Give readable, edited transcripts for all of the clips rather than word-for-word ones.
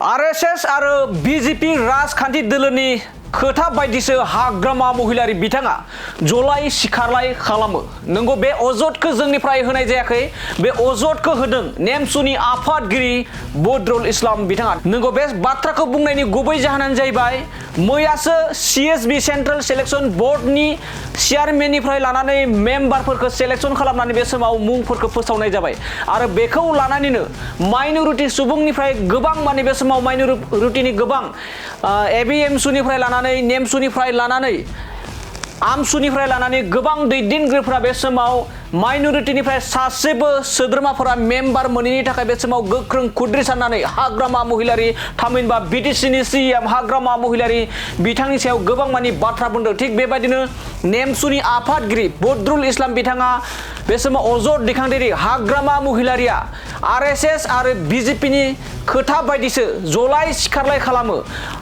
RSS आरो BJP राजखान्थि दोलोनि खोथा बायदिसो हाग्रामा महिलारि बिथाङा जलाय सिखारलाय खालामो। नंगौ, बे अजदखौ जोंनिफ्राय होनाय जायाखै, बे अजदखौ होदों नेमसुनि आफादगिरि बदरुल इस्लाम बिथाङा। नंगौ, बे बाथ्राखौ बुंनायनि गुबै जाहोनानो जाहैबाय मैयासो सीएसबी सेन्ट्रेल सिलेक्शन बोर्डनि चेयारमेननिफ्राय लानानै मेम्बारफोरखौ सेलेक्शन खालामनानै बे समाव मुंफोरखौ फोसावनाय जाबाय आरो बेखौ लानानैनो माइनरिटि सुबुंनिफ्राय गोबां माने बे समाव माइनरिटिनि गोबां एबिएमसुनिफ्राय लानानै नेमसुनिफ्राय लानानै आमसुनिफ्राय लानानै गोबां दैदेनगिरिफोरा बे समाव माइनरिटिनिफ्राय सासेबो सोद्रोमाफोरा मेम्बार मोनैनि थाखाय बे समाव गोख्रों खुद्रिसारनानै हाग्रामा महिलारि थामहिनबा बिटिसिनि सीएम हाग्रामा महिलारि बिथांनि सायाव गोबां मानि बाथ्रा बुंदों। थिग बेबायदिनो नेमसुनि आफादगिरि बदरुल इस्लाम बिथाङा बे समाव अजद दैखांगिरि हाग्रामा महिलारिया आरएसएस आरो बीजेपीनि खोथा बायदिसो जलाय सिखारलाय खालामो।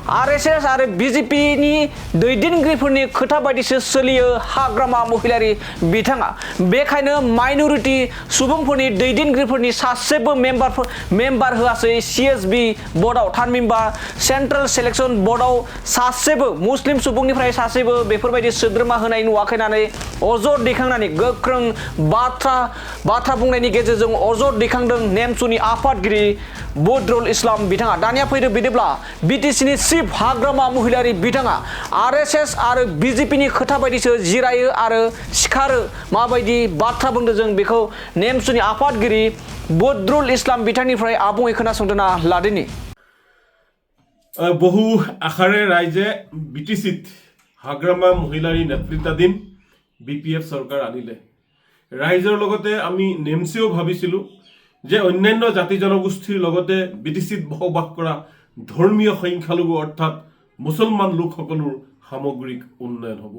आरएसएस आरो बीजेपीनि दैदेनगिरिफोरनि खोथा बायदिसो सोलियो हाग्रामा महिलारि बिथाङा। बेखायनो माइनरिटि सुबुंफोरनि दैदेनगिरिफोरनि सासेबो मेम्बार होआसै सीएसबी बोर्डआव थामहिनबा सेन्ट्रेल सिलेक्शन बोर्डआव सासेबो मुस्लिम सुबुंनिफ्राय सासेबो बेफोरबायदि सोद्रोमा होनाय नुवाखै होननानै अजद दैखांनानै गोख्रों बाथ्रा बुंनायनि गेजेरजों अजद दैखांदों नेमसुनि आफादगिरि बदरुल इस्लाम बिथाङा। दानिया फैदो बिदिब्ला बिटिसिनि चिफ हाग्रामा महिलारि बिथाङा आरएसएस आरो बीजेपीनि खोथा बायदिसो जिरायो आरो सिखारो माबायदि बाथ्रा बुंदों जों बेखौ नेमसुनि आफादगिरि बदरुल इस्लाम बिथांनिफ्राय आबुङै खोनासंदोना लादिनि। বহু আশাৰে ৰাইজে বিটিচিত হাগ্ৰামা মহিলাৰী নেতৃত্বাধীন বিপিএফ চৰকাৰ আনিলে। ৰাইজৰ লগতে আমি নেমচিও ভাবিছিলোঁ যে অন্যান্য জাতি জনগোষ্ঠীৰ লগতে বিটিচিত বসবাস কৰা ধৰ্মীয় সংখ্যালঘু অৰ্থাৎ মুছলমান লোকসকলৰ সামগ্ৰিক উন্নয়ন হ'ব।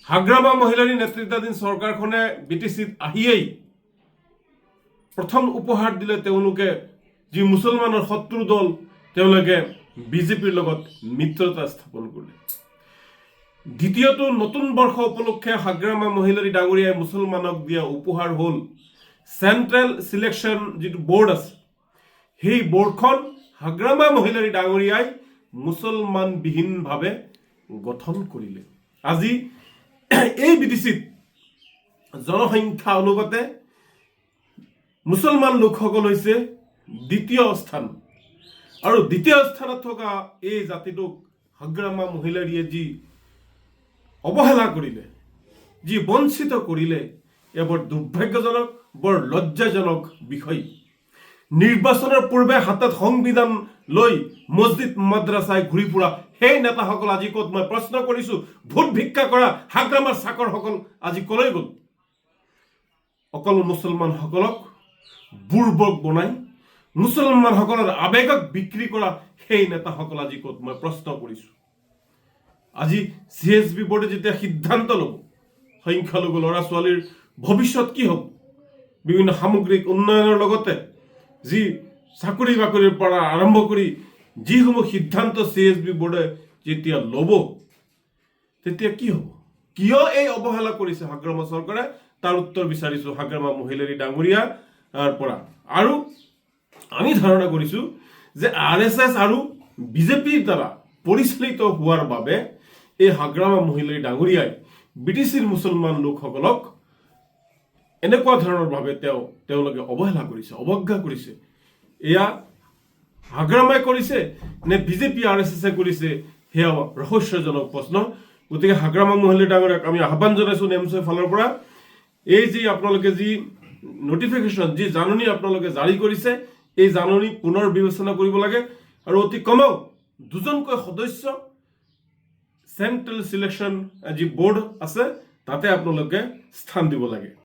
হাগ্ৰামা মহিলাৰী নেতৃত্বাধীন চৰকাৰখনে বিটিচিত আহিয়েই প্ৰথম উপহাৰ দিলে তেওঁলোকে যি মুছলমানৰ শত্ৰু দল তেওঁলোকে বিজেপিৰ লগত মিত্ৰতা স্থাপন কৰিলে। দ্বিতীয়টো নতুন বৰ্ষ উপলক্ষে হাগ্ৰামা মহিলাৰী ডাঙৰীয়াই মুছলমানক দিয়া উপহাৰ হ'ল চেন্ট্ৰেল সিলেকশন যিটো বোৰ্ড আছে সেই বোৰ্ডখন হাগ্ৰামা মহিলাৰী ডাঙৰীয়াই মুছলমানবিহীনভাৱে গঠন কৰিলে। আজি এই বিটিচিত জনসংখ্যা অনুপাতে মুছলমান লোকসকল হৈছে দ্বিতীয় স্থান আৰু দ্বিতীয় স্থানত থকা এই জাতিটোক হাগ্ৰামা মহিলাৰীয়ে যি অৱহেলা কৰিলে, যি বঞ্চিত কৰিলে, এয়া বৰ দুৰ্ভাগ্যজনক, বৰ লজ্জাজনক বিষয়। নিৰ্বাচনৰ পূৰ্বে হাতত সংবিধান লৈ মছজিদ মাদ্ৰাছাই ঘূৰি ফুৰা সেই নেতাসকল আজি ক'ত? মই প্ৰশ্ন কৰিছো, ভোট ভিক্ষা কৰা হাগ্ৰামাৰ চাকৰসকল আজি কলৈ গ'ল? অকল মুছলমানসকলক বুৰ্বক বনাই মুছলমানসকলৰ আৱেগক বিক্ৰী কৰা সেই নেতাসকল আজি ক'ত? মই প্ৰশ্ন কৰিছো। আজি সিএসবি বোৰ্ডে যেতিয়া সিদ্ধান্ত ল'ব সংখ্যালঘু ল'ৰা ছোৱালীৰ ভৱিষ্যত কি হ'ব, বিভিন্ন সামগ্ৰিক উন্নয়নৰ লগতে যি চাকৰি বাকৰিৰ পৰা আৰম্ভ কৰি যিসমূহ সিদ্ধান্ত সিএসবি বোৰ্ডে যেতিয়া ল'ব তেতিয়া কি হ'ব? কিয় এই অৱহেলা কৰিছে হাগ্ৰামা চৰকাৰে? তাৰ উত্তৰ বিচাৰিছো হাগ্ৰামা মহিলাৰী ডাঙৰীয়াৰ পৰা। আৰু আমি ধাৰণা কৰিছো যে আৰএসএস আৰু বিজেপিৰ দ্বাৰা পৰিচালিত হোৱাৰ বাবে এই হাগ্ৰামা মহিলাৰী ডাঙৰীয়াই বিটিচিৰ মুছলমান লোকসকলক এনেকুৱা ধৰণৰ ভাৱে তেওঁলোকে অৱহেলা কৰিছে, অৱজ্ঞা কৰিছে। এয়া হাগ্ৰামাই কৰিছে নে বিজেপি আৰএসএছে কৰিছে? সেয়া ৰহস্যজনক প্ৰশ্ন। গতিকে হাগ্ৰামা মহিলাৰী ডাঙৰীয়াক আমি আহ্বান জনাইছো নেমচুৰ ফালৰ পৰা, এই যি আপোনালোকে যি নটিফিকেশ্যন যি জাননী আপোনালোকে জাৰি কৰিছে এই জাননী পুনৰ বিবেচনা কৰিব লাগে আৰু অতি কমেও দুজনকৈ সদস্য চেন্ট্ৰেল সিলেকশন যি বোৰ্ড আছে তাতে আপোনালোকে স্থান দিব লাগে।